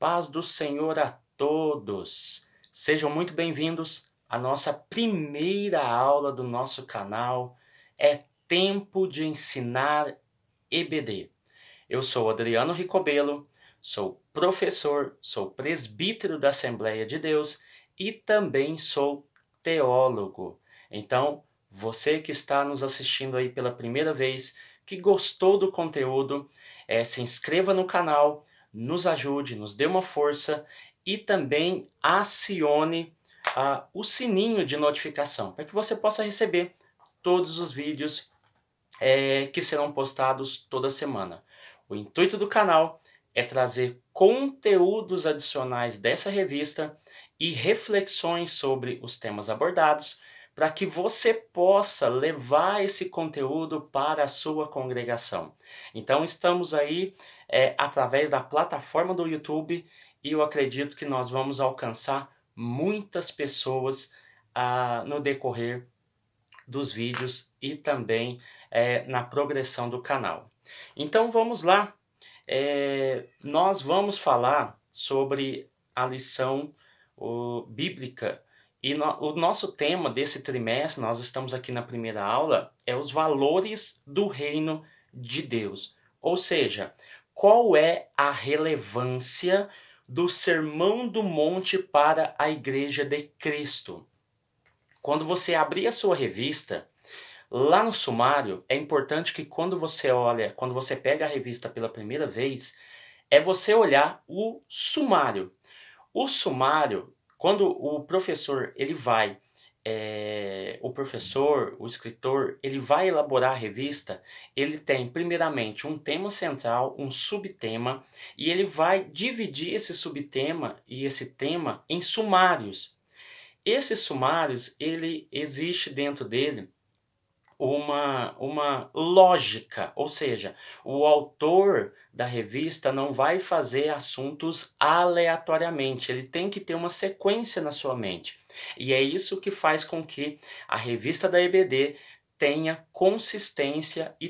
Paz do Senhor a todos. Sejam muito bem-vindos à nossa primeira aula do nosso canal. É tempo de ensinar EBD. Eu sou Adriano Ricobello, sou professor, sou presbítero da Assembleia de Deus e também sou teólogo. Então, você que está nos assistindo aí pela primeira vez, que gostou do conteúdo, se inscreva no canal, nos ajude, nos dê uma força e também acione o sininho de notificação para que você possa receber todos os vídeos que serão postados toda semana. O intuito do canal é trazer conteúdos adicionais dessa revista e reflexões sobre os temas abordados, para que você possa levar esse conteúdo para a sua congregação. Então estamos aí através da plataforma do YouTube e eu acredito que nós vamos alcançar muitas pessoas no decorrer dos vídeos e também na progressão do canal. Então vamos lá, nós vamos falar sobre a lição bíblica e o nosso tema desse trimestre, nós estamos aqui na primeira aula, é os valores do reino de Deus. Ou seja, qual é a relevância do Sermão do Monte para a Igreja de Cristo? Quando você abrir a sua revista, lá no sumário, é importante que quando você pega a revista pela primeira vez, é você olhar o sumário. O sumário, quando o professor, o escritor, ele vai elaborar a revista, ele tem primeiramente um tema central, um subtema, e ele vai dividir esse subtema e esse tema em sumários. Esses sumários, ele existe dentro dele uma lógica, ou seja, o autor da revista não vai fazer assuntos aleatoriamente, ele tem que ter uma sequência na sua mente. E é isso que faz com que a revista da EBD tenha consistência e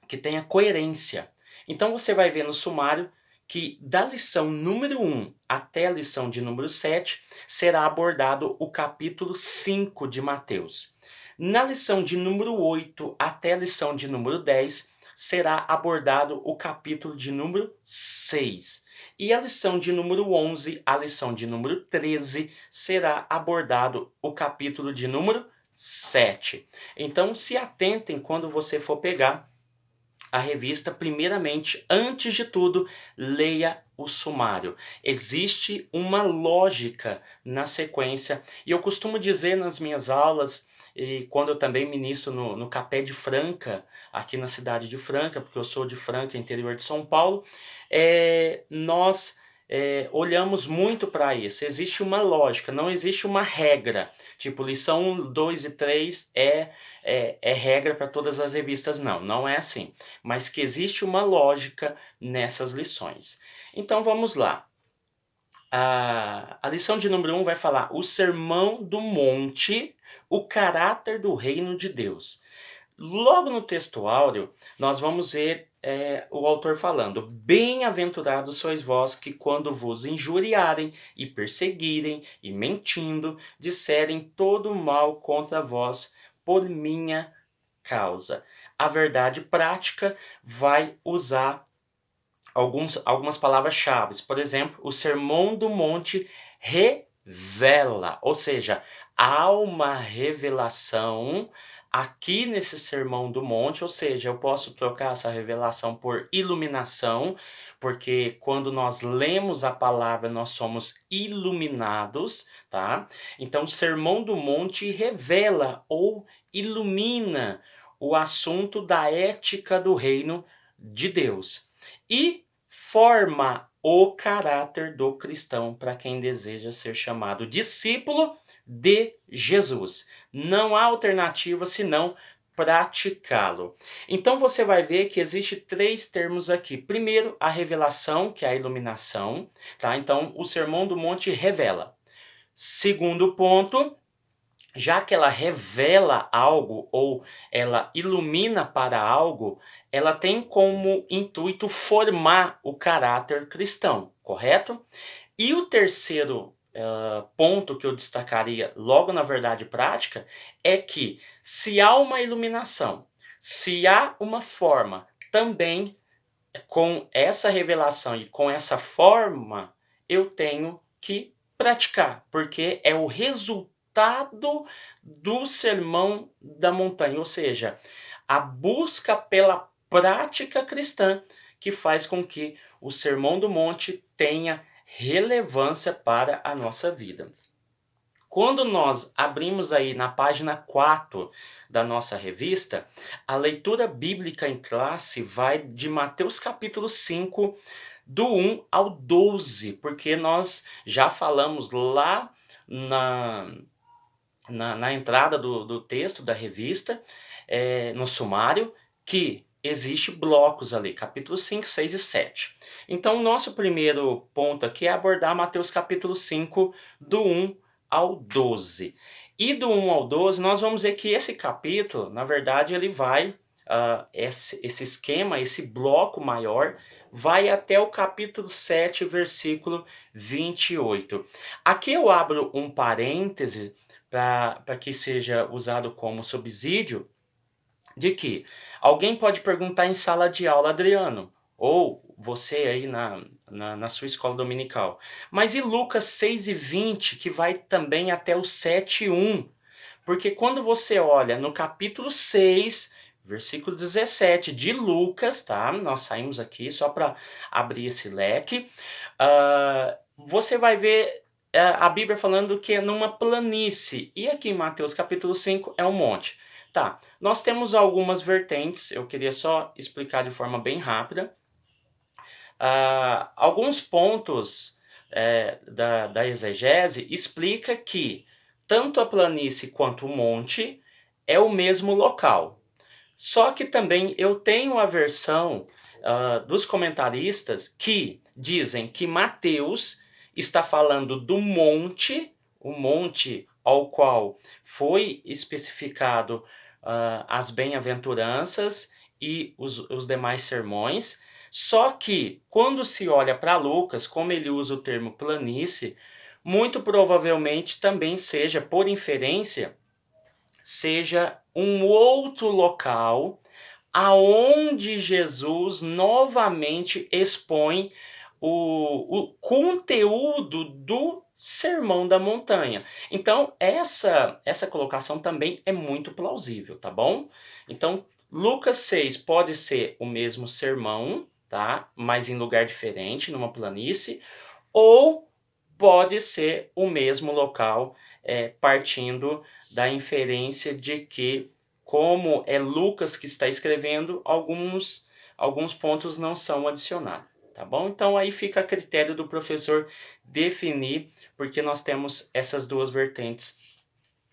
que tenha coerência. Então você vai ver no sumário que da lição número 1 até a lição de número 7 será abordado o capítulo 5 de Mateus. Na lição de número 8 até a lição de número 10 será abordado o capítulo de número 6. E a lição de número 11 a lição de número 13 será abordado o capítulo de número 7. Então se atentem quando você for pegar a revista, primeiramente, antes de tudo, leia o sumário. Existe uma lógica na sequência, e eu costumo dizer nas minhas aulas, e quando eu também ministro no Capé de Franca, aqui na cidade de Franca, porque eu sou de Franca, interior de São Paulo, nós olhamos muito para isso. Existe uma lógica, não existe uma regra. Tipo, lição 1, 2 e 3 é regra para todas as revistas. Não é assim. Mas que existe uma lógica nessas lições. Então vamos lá. A lição de número 1 vai falar o Sermão do Monte, o caráter do reino de Deus. Logo no texto áureo, nós vamos ver o autor falando: bem-aventurados sois vós que, quando vos injuriarem e perseguirem e mentindo, disserem todo mal contra vós por minha causa. A verdade prática vai usar algumas palavras-chave. Por exemplo, o Sermão do Monte revela, ou seja, há uma revelação aqui nesse Sermão do Monte, ou seja, eu posso trocar essa revelação por iluminação, porque quando nós lemos a palavra nós somos iluminados, tá? Então, o Sermão do Monte revela ou ilumina o assunto da ética do reino de Deus e forma o caráter do cristão para quem deseja ser chamado discípulo de Jesus. Não há alternativa senão praticá-lo. Então você vai ver que existe 3 termos aqui. Primeiro, a revelação, que é a iluminação, tá? Então o Sermão do Monte revela. Segundo ponto, já que ela revela algo ou ela ilumina para algo, ela tem como intuito formar o caráter cristão, correto? E o terceiro ponto que eu destacaria logo na verdade prática é que se há uma iluminação, se há uma forma, também com essa revelação e com essa forma eu tenho que praticar, porque é o resultado do sermão da montanha, ou seja, a busca pela prática cristã que faz com que o sermão do monte tenha relevância para a nossa vida. Quando nós abrimos aí na página 4 da nossa revista, a leitura bíblica em classe vai de Mateus capítulo 5, do 1 ao 12, porque nós já falamos lá na entrada do texto da revista, no sumário, que existe blocos ali, capítulo 5, 6 e 7. Então, o nosso primeiro ponto aqui é abordar Mateus capítulo 5, do 1 ao 12. E do 1 ao 12, nós vamos ver que esse capítulo, na verdade, ele vai, esse esquema, esse bloco maior, vai até o capítulo 7, versículo 28. Aqui eu abro um parêntese para que seja usado como subsídio de que alguém pode perguntar em sala de aula, Adriano, ou você aí na sua escola dominical, mas e Lucas 6:20, que vai também até o 7:1? Porque quando você olha no capítulo 6, versículo 17 de Lucas, tá? Nós saímos aqui só para abrir esse leque. Você vai ver a Bíblia falando que é numa planície. E aqui em Mateus capítulo 5 é um monte. Tá, nós temos algumas vertentes, eu queria só explicar de forma bem rápida. Alguns pontos da exegese explica que tanto a planície quanto o monte é o mesmo local. Só que também eu tenho a versão dos comentaristas que dizem que Mateus está falando do monte, o monte ao qual foi especificado as bem-aventuranças e os demais sermões. Só que quando se olha para Lucas, como ele usa o termo planície, muito provavelmente também seja, por inferência, seja um outro local aonde Jesus novamente expõe o conteúdo do Sermão da Montanha. Então, essa colocação também é muito plausível, tá bom? Então, Lucas 6 pode ser o mesmo sermão, tá? Mas em lugar diferente, numa planície, ou pode ser o mesmo local, partindo da inferência de que, como é Lucas que está escrevendo, alguns pontos não são adicionados, tá bom? Então aí fica a critério do professor definir, porque nós temos essas duas vertentes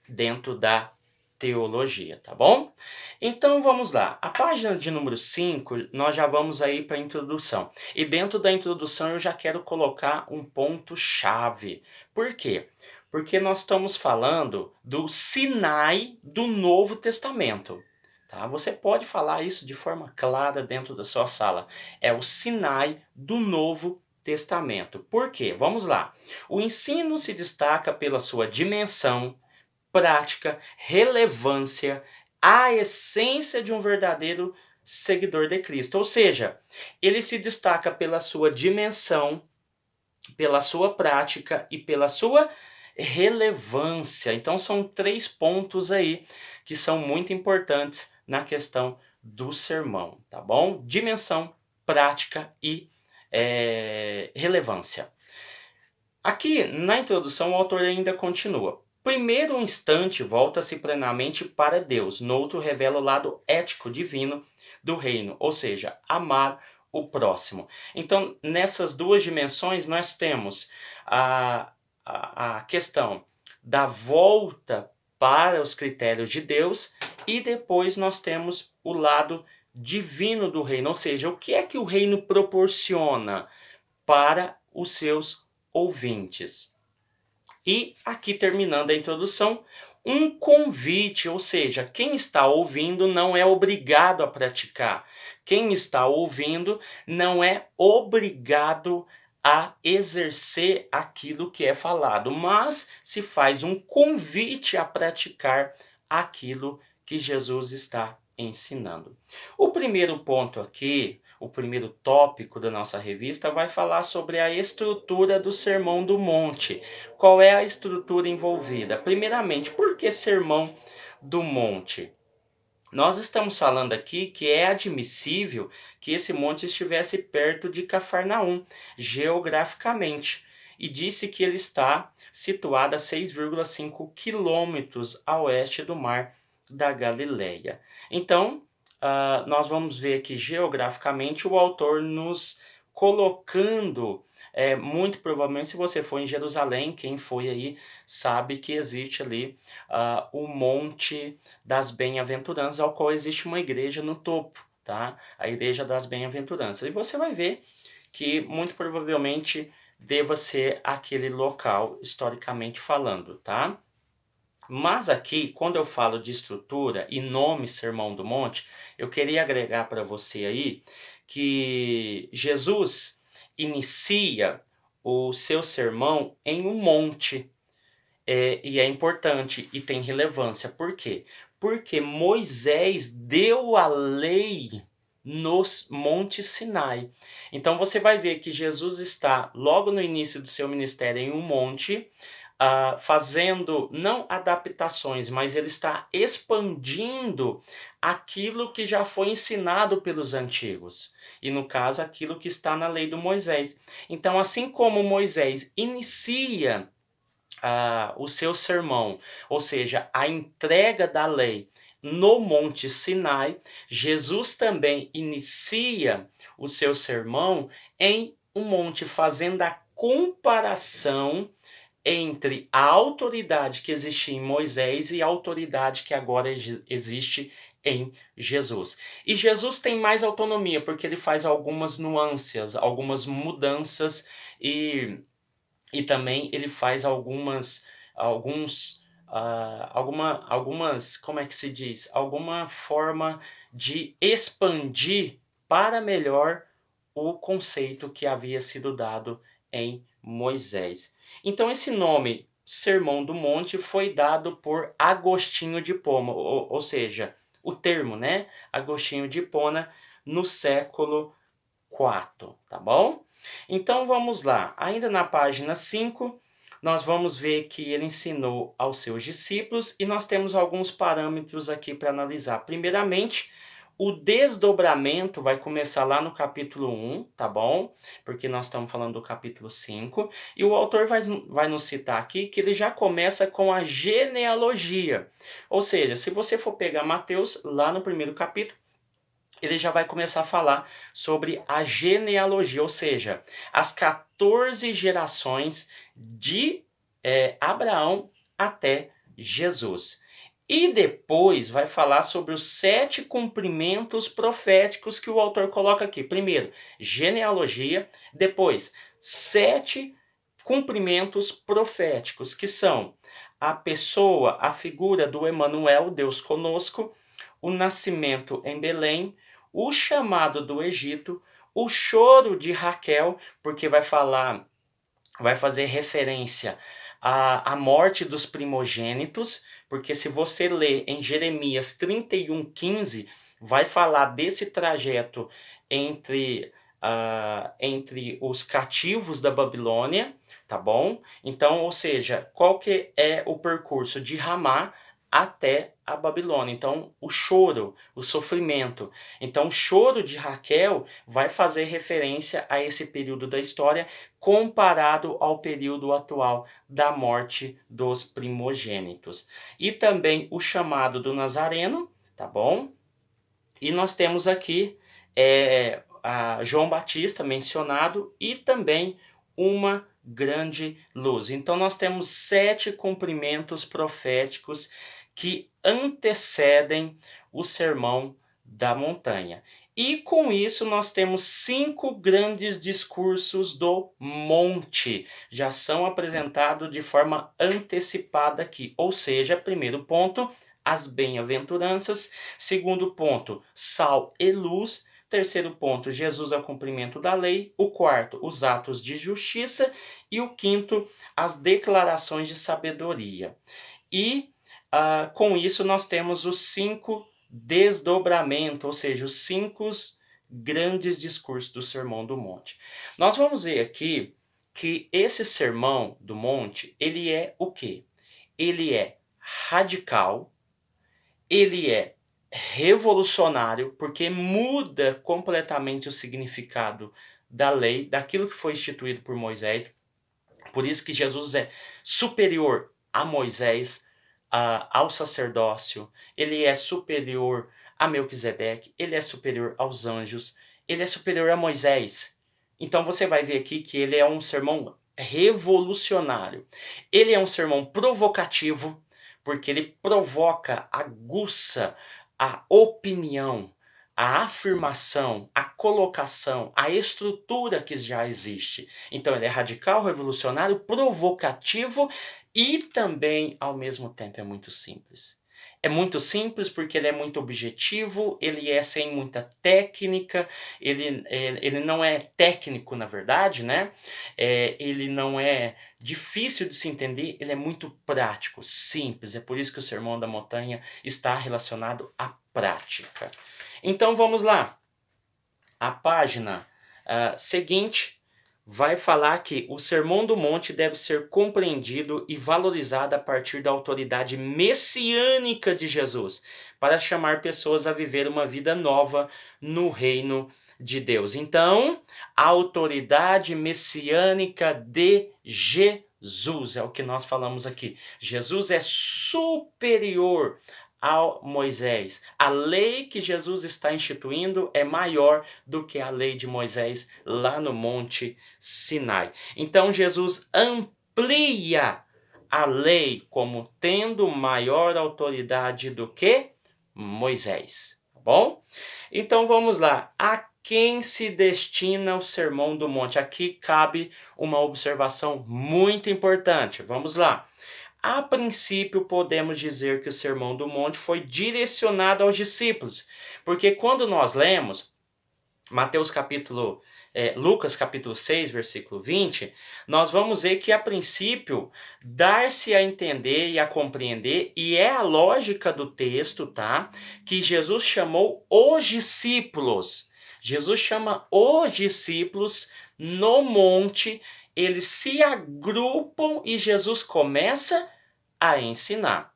dentro da teologia, tá bom? Então vamos lá. A página de número 5, nós já vamos aí para a introdução. E dentro da introdução eu já quero colocar um ponto chave. Por quê? Porque nós estamos falando do Sinai do Novo Testamento. Tá? Você pode falar isso de forma clara dentro da sua sala. É o Sinai do Novo Testamento. Por quê? Vamos lá. O ensino se destaca pela sua dimensão, prática, relevância, a essência de um verdadeiro seguidor de Cristo. Ou seja, ele se destaca pela sua dimensão, pela sua prática e pela sua relevância. Então são 3 pontos aí que são muito importantes na questão do sermão, tá bom? Dimensão, prática e relevância. Aqui na introdução o autor ainda continua. Primeiro um instante volta-se plenamente para Deus, no outro revela o lado ético divino do reino, ou seja, amar o próximo. Então, nessas duas dimensões, nós temos a questão da volta para os critérios de Deus e depois nós temos o lado divino do reino, ou seja, o que é que o reino proporciona para os seus ouvintes. E aqui terminando a introdução, um convite, ou seja, quem está ouvindo não é obrigado a praticar. Quem está ouvindo não é obrigado a exercer aquilo que é falado, mas se faz um convite a praticar aquilo que Jesus está ensinando. O primeiro ponto aqui, o primeiro tópico da nossa revista vai falar sobre a estrutura do Sermão do Monte. Qual é a estrutura envolvida? Primeiramente, por que Sermão do Monte? Nós estamos falando aqui que é admissível que esse monte estivesse perto de Cafarnaum, geograficamente, e disse que ele está situado a 6,5 quilômetros a oeste do mar da Galileia. Então, nós vamos ver aqui geograficamente o autor nos colocando, muito provavelmente se você for em Jerusalém, quem foi aí sabe que existe ali o Monte das Bem-aventuranças, ao qual existe uma igreja no topo, tá? A Igreja das Bem-aventuranças. E você vai ver que muito provavelmente deva ser aquele local, historicamente falando, tá? Mas aqui, quando eu falo de estrutura e nome Sermão do Monte, eu queria agregar para você aí que Jesus inicia o seu sermão em um monte. E é importante e tem relevância. Por quê? Porque Moisés deu a lei no Monte Sinai. Então você vai ver que Jesus está logo no início do seu ministério em um monte, fazendo não adaptações, mas ele está expandindo aquilo que já foi ensinado pelos antigos. E no caso, aquilo que está na lei do Moisés. Então, assim como Moisés inicia o seu sermão, ou seja, a entrega da lei no Monte Sinai, Jesus também inicia o seu sermão em um monte, fazendo a comparação entre a autoridade que existia em Moisés e a autoridade que agora existe em Jesus. E Jesus tem mais autonomia, porque ele faz algumas nuances, algumas mudanças e também ele faz algumas, como é que se diz? Alguma forma de expandir para melhor o conceito que havia sido dado em Moisés. Então esse nome Sermão do Monte foi dado por Agostinho de Hipona, ou seja, o termo, né? Agostinho de Hipona no século IV, tá bom? Então vamos lá, ainda na página 5, nós vamos ver que ele ensinou aos seus discípulos e nós temos alguns parâmetros aqui para analisar. Primeiramente, o desdobramento vai começar lá no capítulo 1, tá bom? Porque nós estamos falando do capítulo 5. E o autor vai nos citar aqui que ele já começa com a genealogia. Ou seja, se você for pegar Mateus, lá no primeiro capítulo, ele já vai começar a falar sobre a genealogia, ou seja, as 14 gerações de Abraão até Jesus. E depois vai falar sobre os 7 cumprimentos proféticos que o autor coloca aqui. Primeiro, genealogia. Depois, 7 cumprimentos proféticos, que são a pessoa, a figura do Emanuel, Deus conosco, o nascimento em Belém, o chamado do Egito, o choro de Raquel, porque vai fazer referência à morte dos primogênitos, porque se você ler em Jeremias 31:15, vai falar desse trajeto entre os cativos da Babilônia, tá bom? Então, ou seja, qual que é o percurso de Ramá até a Babilônia? Então, o choro, o sofrimento. Então, o choro de Raquel vai fazer referência a esse período da história comparado ao período atual da morte dos primogênitos. E também o chamado do Nazareno, tá bom? E nós temos aqui João Batista mencionado e também uma grande luz. Então nós temos 7 cumprimentos proféticos que antecedem o Sermão da Montanha. E com isso nós temos 5 grandes discursos do monte. Já são apresentados de forma antecipada aqui. Ou seja, primeiro ponto, as bem-aventuranças. Segundo ponto, sal e luz. Terceiro ponto, Jesus é o cumprimento da lei. O quarto, os atos de justiça. E o quinto, as declarações de sabedoria. E com isso nós temos os 5 desdobramentos, ou seja, os 5 grandes discursos do Sermão do Monte. Nós vamos ver aqui que esse Sermão do Monte, ele é o quê? Ele é radical, ele é revolucionário, porque muda completamente o significado da lei, daquilo que foi instituído por Moisés. Por isso que Jesus é superior a Moisés, ao sacerdócio, ele é superior a Melquisedeque, ele é superior aos anjos, ele é superior a Moisés. Então você vai ver aqui que ele é um sermão revolucionário. Ele é um sermão provocativo, porque ele provoca, aguça a opinião, a afirmação, a colocação, a estrutura que já existe. Então ele é radical, revolucionário, provocativo e também, ao mesmo tempo, é muito simples. É muito simples porque ele é muito objetivo, ele é sem muita técnica, ele não é técnico, na verdade, né? Ele não é difícil de se entender, ele é muito prático, simples. É por isso que o Sermão da Montanha está relacionado à prática. Então vamos lá. A página seguinte vai falar que o Sermão do Monte deve ser compreendido e valorizado a partir da autoridade messiânica de Jesus, para chamar pessoas a viver uma vida nova no reino de Deus. Então, a autoridade messiânica de Jesus é o que nós falamos aqui. Jesus é superior ao Moisés. A lei que Jesus está instituindo é maior do que a lei de Moisés lá no Monte Sinai. Então Jesus amplia a lei como tendo maior autoridade do que Moisés, tá bom? Então vamos lá. A quem se destina o Sermão do Monte? Aqui cabe uma observação muito importante. Vamos lá. A princípio, podemos dizer que o Sermão do Monte foi direcionado aos discípulos, porque quando nós lemos Lucas capítulo 6, versículo 20, nós vamos ver que a princípio dar-se a entender e a compreender, e é a lógica do texto, tá? Que Jesus chamou os discípulos. Jesus chama os discípulos no monte, eles se agrupam e Jesus começa a ensinar.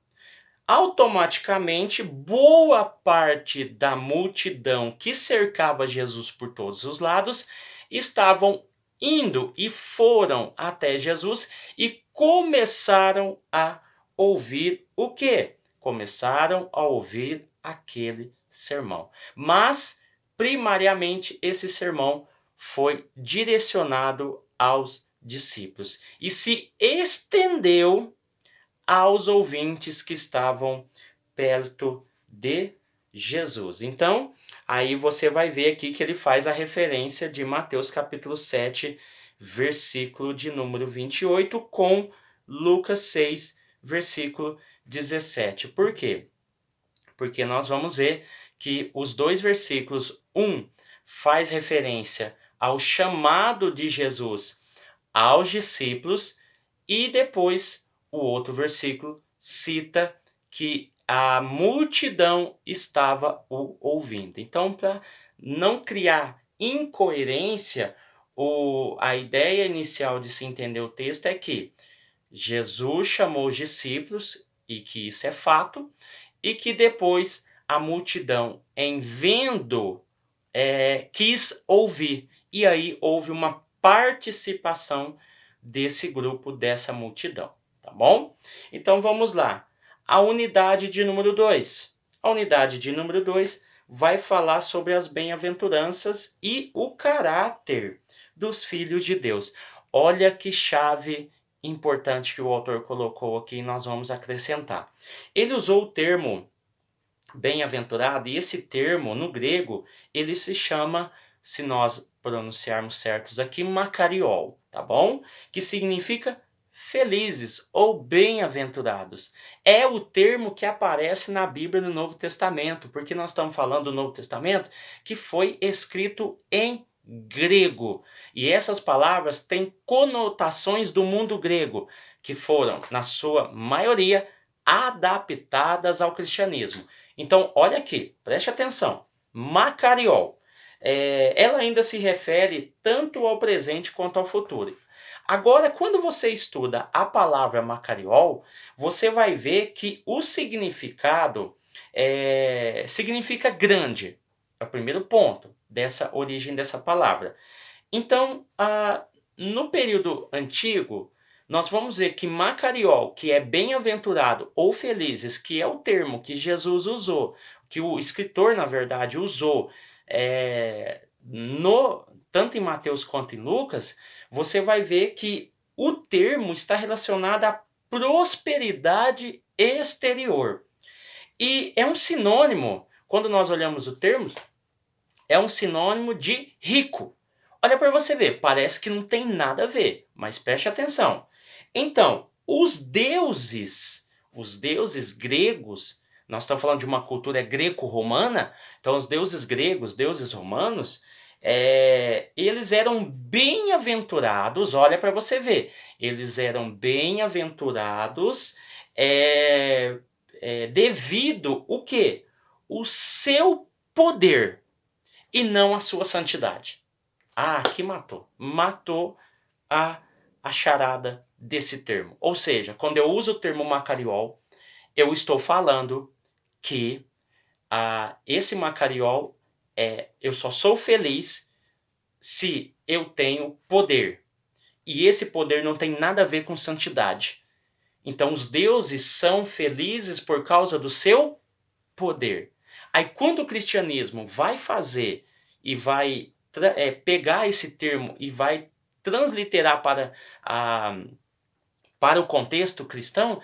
Automaticamente, boa parte da multidão que cercava Jesus por todos os lados estavam indo e foram até Jesus e começaram a ouvir o quê? Começaram a ouvir aquele sermão. Mas, primariamente, esse sermão foi direcionado aos discípulos e se estendeu aos ouvintes que estavam perto de Jesus. Então, aí você vai ver aqui que ele faz a referência de Mateus capítulo 7, versículo de número 28, com Lucas 6, versículo 17. Por quê? Porque nós vamos ver que os dois versículos, um faz referência ao chamado de Jesus aos discípulos e depois o outro versículo cita que a multidão estava o ouvindo. Então, para não criar incoerência, a ideia inicial de se entender o texto é que Jesus chamou os discípulos, e que isso é fato, e que depois a multidão, em vendo, quis ouvir. E aí houve uma participação desse grupo, dessa multidão, tá bom? Então vamos lá. A unidade de número 2. A unidade de número 2 vai falar sobre as bem-aventuranças e o caráter dos filhos de Deus. Olha que chave importante que o autor colocou aqui e nós vamos acrescentar. Ele usou o termo bem-aventurado, e esse termo no grego, ele se chama, se nós pronunciarmos certos aqui, makariol, tá bom? Que significa felizes ou bem-aventurados. É o termo que aparece na Bíblia no Novo Testamento, porque nós estamos falando do Novo Testamento que foi escrito em grego. E essas palavras têm conotações do mundo grego, que foram, na sua maioria, adaptadas ao cristianismo. Então, olha aqui, preste atenção. Macariol. Ela ainda se refere tanto ao presente quanto ao futuro. Agora, quando você estuda a palavra macariol, você vai ver que o significado significa grande. É o primeiro ponto dessa origem dessa palavra. Então, no período antigo, nós vamos ver que Macariol, que é bem-aventurado ou felizes, que é o termo que Jesus usou, que o escritor, na verdade, usou, tanto em Mateus quanto em Lucas, você vai ver que o termo está relacionado à prosperidade exterior. E é um sinônimo, quando nós olhamos o termo, é um sinônimo de rico. Olha para você ver, parece que não tem nada a ver, mas preste atenção. Então, os deuses gregos, nós estamos falando de uma cultura greco-romana, então os deuses gregos, deuses romanos, eles eram bem-aventurados, olha para você ver, eles eram bem-aventurados devido o quê? O seu poder e não a sua santidade. Aqui matou. Matou a charada desse termo. Ou seja, quando eu uso o termo macariol, eu estou falando que esse macariol eu só sou feliz se eu tenho poder. E esse poder não tem nada a ver com santidade. Então os deuses são felizes por causa do seu poder. Aí quando o cristianismo vai fazer e vai pegar esse termo e vai transliterar para o contexto cristão,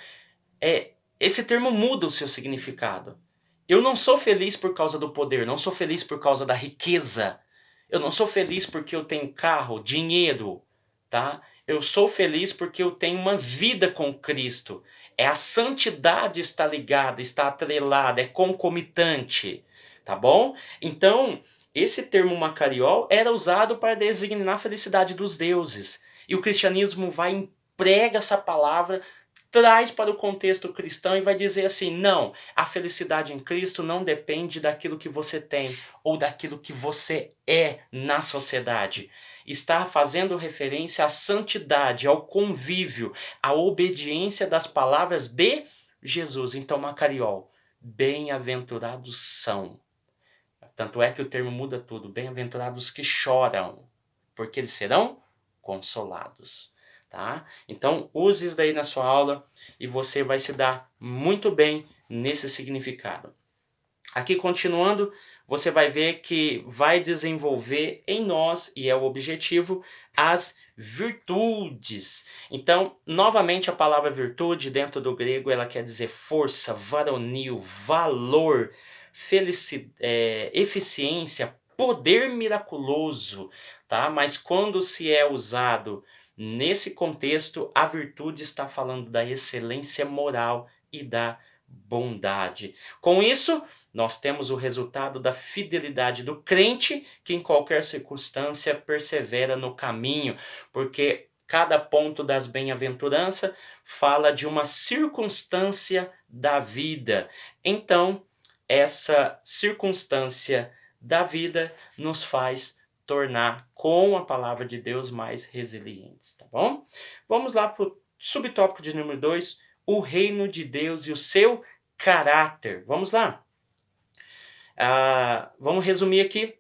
esse termo muda o seu significado. Eu não sou feliz por causa do poder, não sou feliz por causa da riqueza. Eu não sou feliz porque eu tenho carro, dinheiro, tá? Eu sou feliz porque eu tenho uma vida com Cristo. A santidade está ligada, está atrelada, é concomitante, tá bom? Então, esse termo macariol era usado para designar a felicidade dos deuses. E o cristianismo vai emprega essa palavra, traz para o contexto cristão e vai dizer assim: não, a felicidade em Cristo não depende daquilo que você tem ou daquilo que você é na sociedade. Está fazendo referência à santidade, ao convívio, à obediência das palavras de Jesus. Então, Macariol, bem-aventurados são. Tanto é que o termo muda tudo. Bem-aventurados que choram, porque eles serão consolados. Tá? Então, use isso daí na sua aula e você vai se dar muito bem nesse significado. Aqui, continuando, você vai ver que vai desenvolver em nós, e é o objetivo, as virtudes. Então, novamente, a palavra virtude dentro do grego, ela quer dizer força, varonil, valor, eficiência, poder miraculoso, tá? Mas quando se é usado nesse contexto, a virtude está falando da excelência moral e da bondade. Com isso, nós temos o resultado da fidelidade do crente, que em qualquer circunstância persevera no caminho, porque cada ponto das bem-aventuranças fala de uma circunstância da vida. Então, essa circunstância da vida nos faz tornar, com a palavra de Deus, mais resilientes, tá bom? Vamos lá para o subtópico de número 2, o reino de Deus e o seu caráter. Vamos lá? Vamos resumir aqui.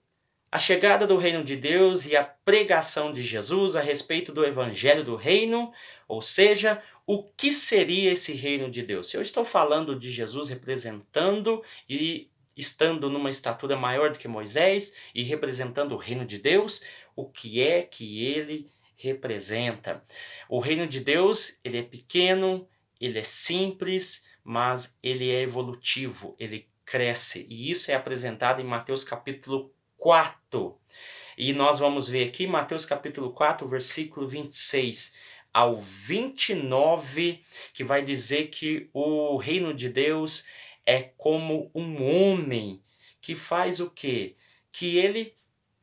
A chegada do reino de Deus e a pregação de Jesus a respeito do evangelho do reino, ou seja, o que seria esse reino de Deus? Se eu estou falando de Jesus representando e estando numa estatura maior do que Moisés e representando o reino de Deus, o que é que ele representa? O reino de Deus, ele é pequeno, ele é simples, mas ele é evolutivo, ele cresce. E isso é apresentado em Mateus capítulo 4. E nós vamos ver aqui Mateus capítulo 4, versículo 26 ao 29, que vai dizer que o reino de Deus é como um homem que faz o quê? Que ele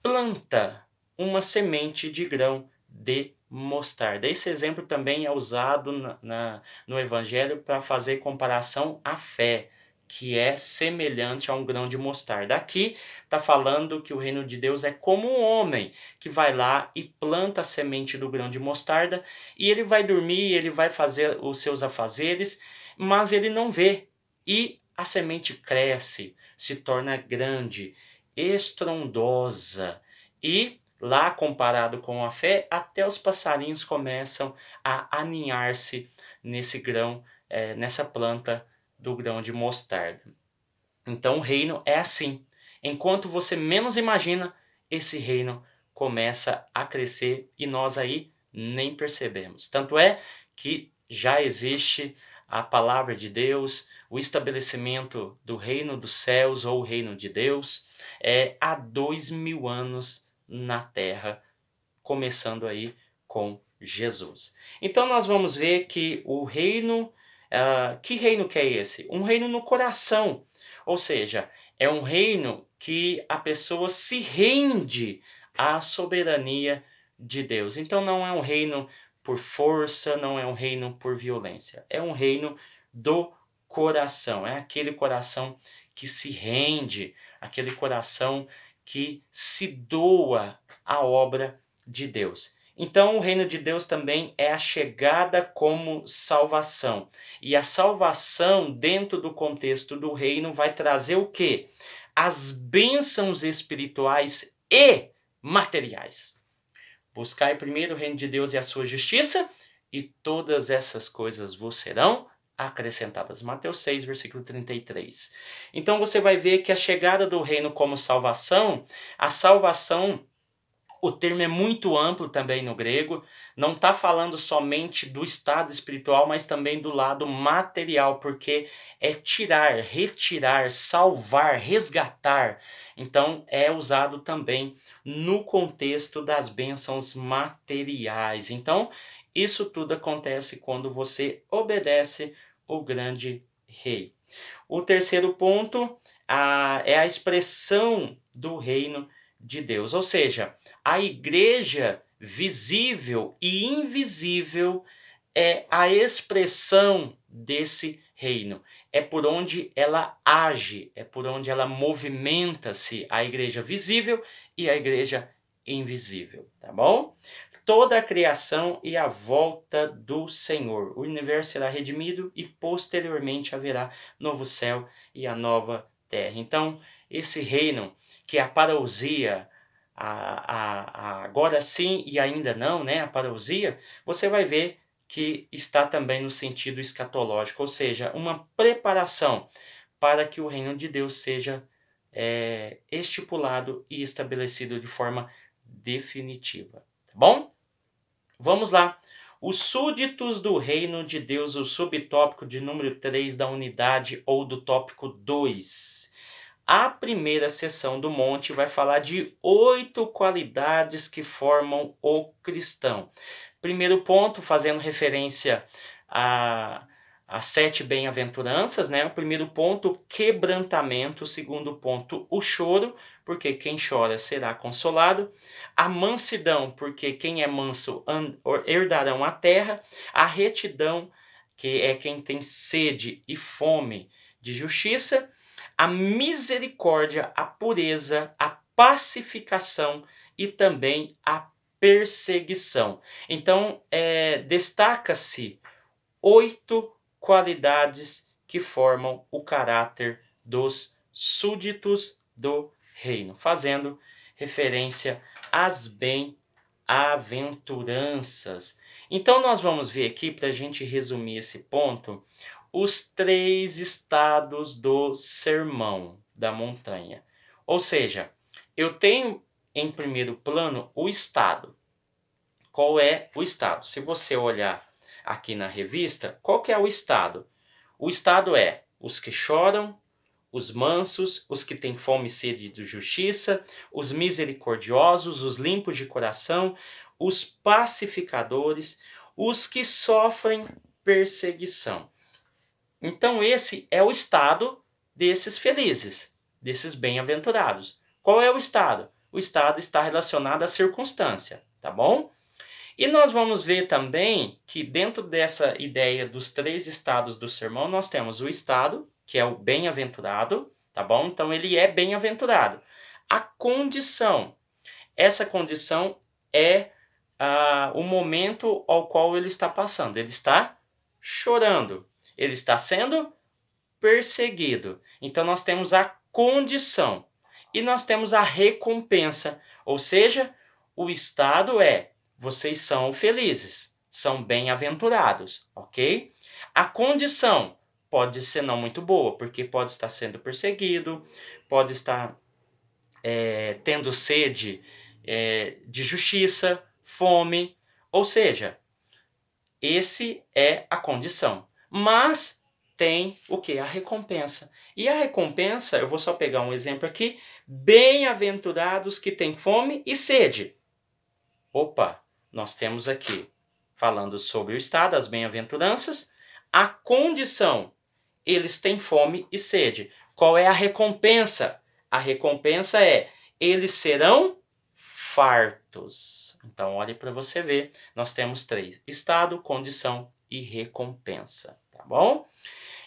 planta uma semente de grão de mostarda. Esse exemplo também é usado no Evangelho para fazer comparação à fé, que é semelhante a um grão de mostarda. Aqui está falando que o reino de Deus é como um homem que vai lá e planta a semente do grão de mostarda e ele vai dormir, ele vai fazer os seus afazeres, mas ele não vê. E a semente cresce, se torna grande, estrondosa e lá comparado com a fé, até os passarinhos começam a aninhar-se nesse grão, nessa planta do grão de mostarda. Então o reino é assim. Enquanto você menos imagina, esse reino começa a crescer e nós aí nem percebemos. Tanto é que já existe a palavra de Deus, o estabelecimento do reino dos céus ou o reino de Deus há 2000 anos na terra, começando aí com Jesus. Então nós vamos ver que o reino, que reino que é esse? Um reino no coração, ou seja, é um reino que a pessoa se rende à soberania de Deus. Então não é um reino por força, não é um reino por violência, é um reino do coração, é aquele coração que se rende, aquele coração que se doa à obra de Deus. Então, o reino de Deus também é a chegada como salvação. E a salvação, dentro do contexto do reino, vai trazer o quê? As bênçãos espirituais e materiais. Buscai primeiro o reino de Deus e a sua justiça, e todas essas coisas vos serão acrescentadas. Mateus 6, versículo 33. Então, você vai ver que a chegada do reino como salvação, a salvação, o termo é muito amplo também no grego, não está falando somente do estado espiritual, mas também do lado material, porque é tirar, retirar, salvar, resgatar. Então é usado também no contexto das bênçãos materiais. Então isso tudo acontece quando você obedece o grande rei. O terceiro ponto é a expressão do reino de Deus, ou seja, a igreja visível e invisível é a expressão desse reino. É por onde ela age, é por onde ela movimenta-se, a igreja visível e a igreja invisível, tá bom? Toda a criação e a volta do Senhor. O universo será redimido e posteriormente haverá novo céu e a nova terra. Então, esse reino que é a parousia, agora sim e ainda não, né? A parousia, você vai ver que está também no sentido escatológico, ou seja, uma preparação para que o reino de Deus seja estipulado e estabelecido de forma definitiva. Tá bom? Vamos lá. Os súditos do reino de Deus, o subtópico de número 3 da unidade ou do tópico 2. A primeira seção do monte vai falar de 8 qualidades que formam o cristão. Primeiro ponto, fazendo referência às 7 bem-aventuranças, né? O primeiro ponto, quebrantamento. O segundo ponto, o choro, porque quem chora será consolado. A mansidão, porque quem é manso herdarão a terra. A retidão, que é quem tem sede e fome de justiça. A misericórdia, a pureza, a pacificação e também a perseguição. Então, destaca-se 8 qualidades que formam o caráter dos súditos do reino, fazendo referência às bem-aventuranças. Então, nós vamos ver aqui, para a gente resumir esse ponto, os 3 estados do sermão da montanha. Ou seja, eu tenho em primeiro plano o estado. Qual é o estado? Se você olhar aqui na revista, qual que é o estado? O estado é os que choram, os mansos, os que têm fome e sede de justiça, os misericordiosos, os limpos de coração, os pacificadores, os que sofrem perseguição. Então esse é o estado desses felizes, desses bem-aventurados. Qual é o estado? O estado está relacionado à circunstância, tá bom? E nós vamos ver também que dentro dessa ideia dos 3 estados do sermão, nós temos o estado, que é o bem-aventurado, tá bom? Então ele é bem-aventurado. A condição, essa condição é o momento ao qual ele está passando. Ele está chorando, ele está sendo perseguido. Então nós temos a condição e nós temos a recompensa, ou seja, o estado é: vocês são felizes, são bem-aventurados, ok? A condição pode ser não muito boa, porque pode estar sendo perseguido, pode estar tendo sede de justiça, fome, ou seja, esse é a condição. Mas tem o que? A recompensa. E a recompensa, eu vou só pegar um exemplo aqui: bem-aventurados que têm fome e sede. Opa, nós temos aqui, falando sobre o estado, as bem-aventuranças, a condição, eles têm fome e sede. Qual é a recompensa? A recompensa é: eles serão fartos. Então, olhe para você ver, nós temos 3: estado, condição e recompensa, tá bom?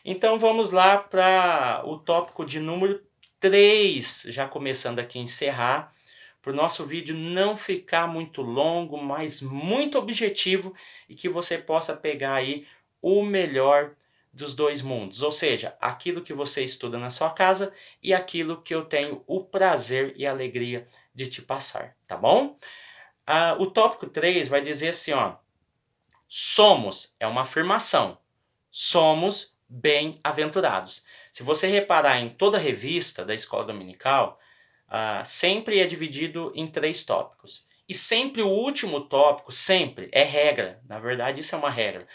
Então, vamos lá para o tópico de número 3, já começando aqui a encerrar, para o nosso vídeo não ficar muito longo, mas muito objetivo, e que você possa pegar aí o melhor dos 2 mundos, ou seja, aquilo que você estuda na sua casa e aquilo que eu tenho o prazer e a alegria de te passar, tá bom? O tópico 3 vai dizer assim, ó: somos, é uma afirmação, somos bem-aventurados. Se você reparar em toda revista da escola dominical, sempre é dividido em 3 tópicos. E sempre o último tópico, sempre, é regra. Na verdade, isso é uma regra.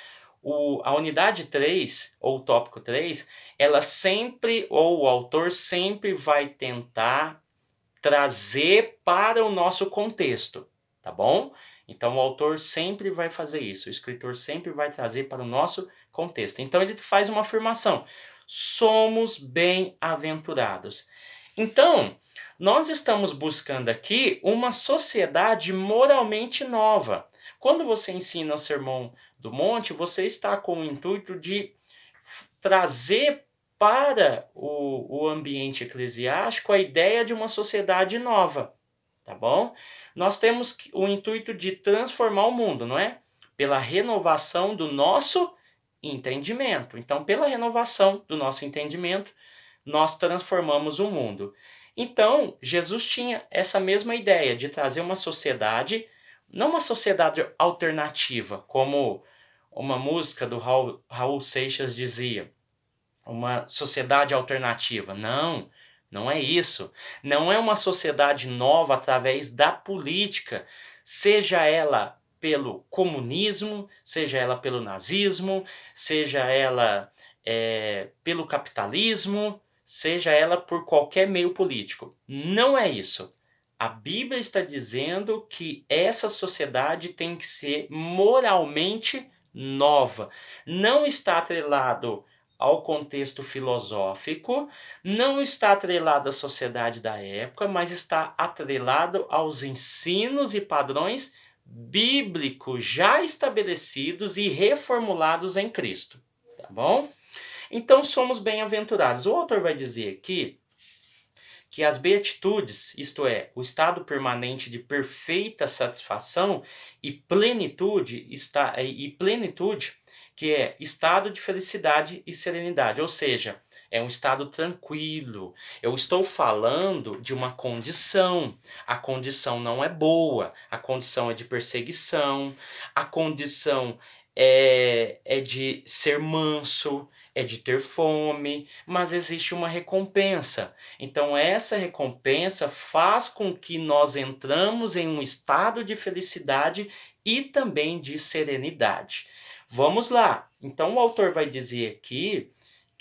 A unidade 3, ou o tópico 3, ela sempre, ou o autor sempre vai tentar trazer para o nosso contexto, tá bom? Então o autor sempre vai fazer isso, o escritor sempre vai trazer para o nosso contexto. Então ele faz uma afirmação: somos bem-aventurados. Então, nós estamos buscando aqui uma sociedade moralmente nova. Quando você ensina o Sermão do Monte, você está com o intuito de trazer para o ambiente eclesiástico a ideia de uma sociedade nova, tá bom? Nós temos o intuito de transformar o mundo, não é? Pela renovação do nosso entendimento. Então, pela renovação do nosso entendimento, nós transformamos o mundo. Então, Jesus tinha essa mesma ideia de trazer uma sociedade, não uma sociedade alternativa, como uma música do Raul Seixas dizia, uma sociedade alternativa. Não, não é isso. Não é uma sociedade nova através da política, seja ela pelo comunismo, seja ela pelo nazismo, seja ela pelo capitalismo, seja ela por qualquer meio político. Não é isso. A Bíblia está dizendo que essa sociedade tem que ser moralmente nova. Não está atrelado ao contexto filosófico, não está atrelado à sociedade da época, mas está atrelado aos ensinos e padrões bíblicos já estabelecidos e reformulados em Cristo, tá bom? Então somos bem-aventurados. O autor vai dizer aqui que as beatitudes, isto é, o estado permanente de perfeita satisfação e plenitude, que é estado de felicidade e serenidade, ou seja, é um estado tranquilo. Eu estou falando de uma condição. A condição não é boa, a condição é de perseguição, a condição é de ser manso, é de ter fome, mas existe uma recompensa. Então essa recompensa faz com que nós entramos em um estado de felicidade e também de serenidade. Vamos lá. Então o autor vai dizer aqui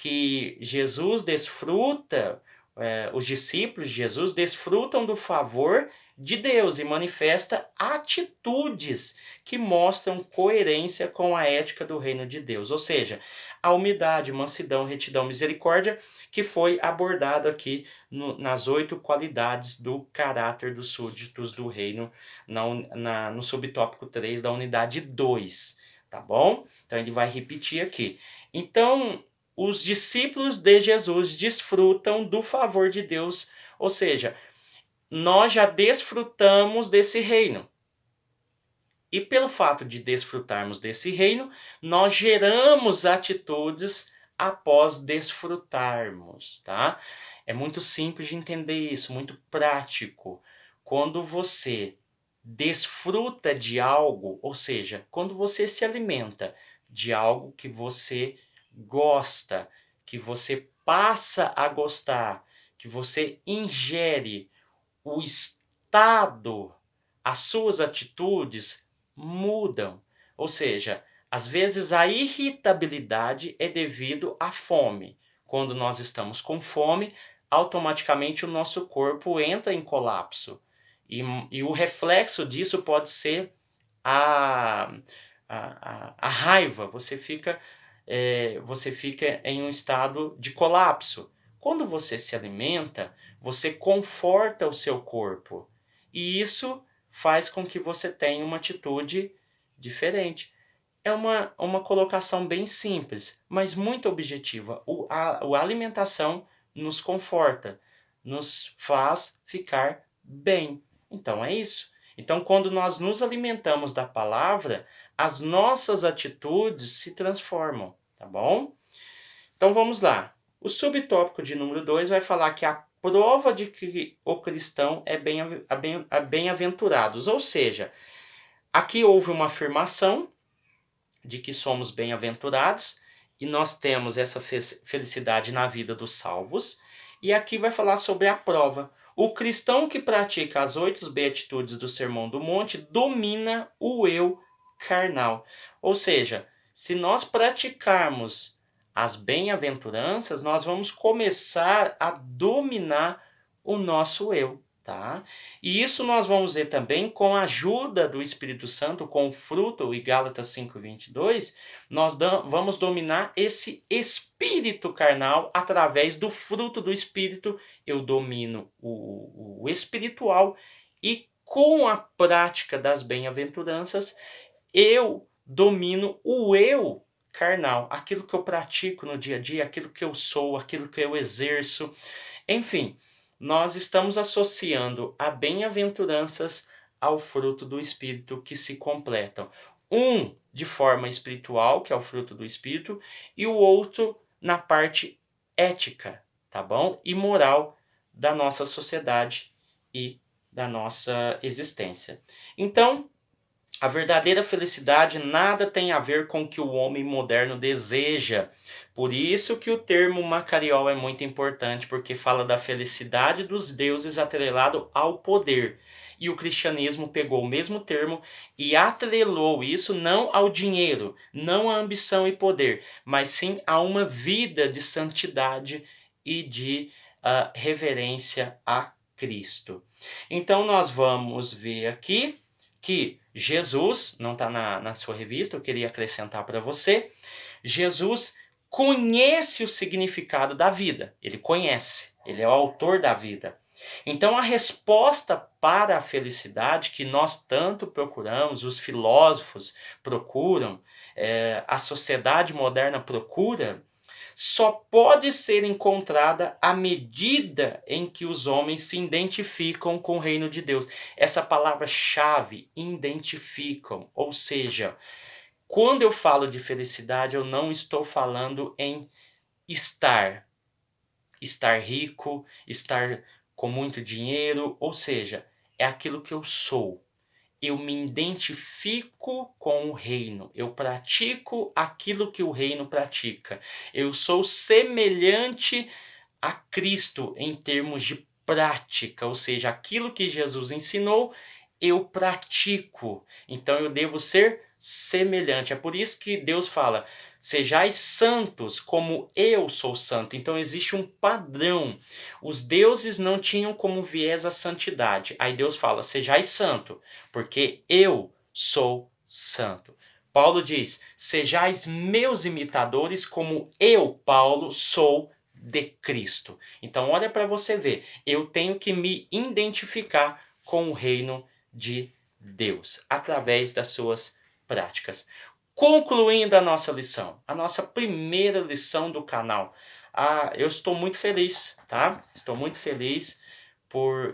que Jesus desfruta, os discípulos de Jesus desfrutam do favor de Deus e manifesta atitudes que mostram coerência com a ética do reino de Deus. Ou seja, a humildade, mansidão, retidão, misericórdia, que foi abordado aqui nas 8 qualidades do caráter dos súditos do reino, no subtópico 3 da unidade 2, tá bom? Então ele vai repetir aqui. Então, os discípulos de Jesus desfrutam do favor de Deus, ou seja, nós já desfrutamos desse reino. E pelo fato de desfrutarmos desse reino, nós geramos atitudes após desfrutarmos, tá? É muito simples de entender isso, muito prático. Quando você desfruta de algo, ou seja, quando você se alimenta de algo que você gosta, que você passa a gostar, que você ingere, o estado, as suas atitudes mudam. Ou seja, às vezes a irritabilidade é devido à fome. Quando nós estamos com fome, automaticamente o nosso corpo entra em colapso. E o reflexo disso pode ser a raiva. Você fica em um estado de colapso. Quando você se alimenta, você conforta o seu corpo. E isso faz com que você tenha uma atitude diferente. É uma colocação bem simples, mas muito objetiva. A alimentação nos conforta, nos faz ficar bem. Então é isso. Então, quando nós nos alimentamos da palavra, as nossas atitudes se transformam, tá bom? Então vamos lá. O subtópico de número 2 vai falar que a prova de que o cristão é bem-aventurados. Ou seja, aqui houve uma afirmação de que somos bem-aventurados e nós temos essa felicidade na vida dos salvos. E aqui vai falar sobre a prova. O cristão que pratica as 8 beatitudes do Sermão do Monte domina o eu carnal. Ou seja, se nós praticarmos as bem-aventuranças, nós vamos começar a dominar o nosso eu, tá? E isso nós vamos ver também com a ajuda do Espírito Santo, com o fruto, e Gálatas 5:22, nós vamos dominar esse espírito carnal através do fruto do Espírito. Eu domino o espiritual e com a prática das bem-aventuranças, eu domino o eu carnal, aquilo que eu pratico no dia a dia, aquilo que eu sou, aquilo que eu exerço. Enfim, nós estamos associando a bem-aventuranças ao fruto do Espírito que se completam. Um de forma espiritual, que é o fruto do Espírito, e o outro na parte ética, tá bom? E moral da nossa sociedade e da nossa existência. Então, a verdadeira felicidade nada tem a ver com o que o homem moderno deseja. Por isso que o termo Macariol é muito importante, porque fala da felicidade dos deuses atrelado ao poder. E o cristianismo pegou o mesmo termo e atrelou isso não ao dinheiro, não à ambição e poder, mas sim a uma vida de santidade e de reverência a Cristo. Então nós vamos ver aqui que Jesus, não está na sua revista, eu queria acrescentar para você, Jesus conhece o significado da vida, ele conhece, ele é o autor da vida. Então a resposta para a felicidade que nós tanto procuramos, os filósofos procuram, a sociedade moderna procura, só pode ser encontrada à medida em que os homens se identificam com o reino de Deus. Essa palavra-chave, identificam, ou seja, quando eu falo de felicidade, eu não estou falando em estar rico, estar com muito dinheiro, ou seja, é aquilo que eu sou. Eu me identifico com o reino, eu pratico aquilo que o reino pratica. Eu sou semelhante a Cristo em termos de prática, ou seja, aquilo que Jesus ensinou, eu pratico. Então eu devo ser semelhante. É por isso que Deus fala: sejais santos como eu sou santo. Então existe um padrão. Os deuses não tinham como viés a santidade. Aí Deus fala: sejais santo, porque eu sou santo. Paulo diz: sejais meus imitadores como eu, Paulo, sou de Cristo. Então olha para você ver, eu tenho que me identificar com o reino de Deus através das suas práticas. Concluindo a nossa lição, a nossa primeira lição do canal. Eu estou muito feliz, tá? Estou muito feliz por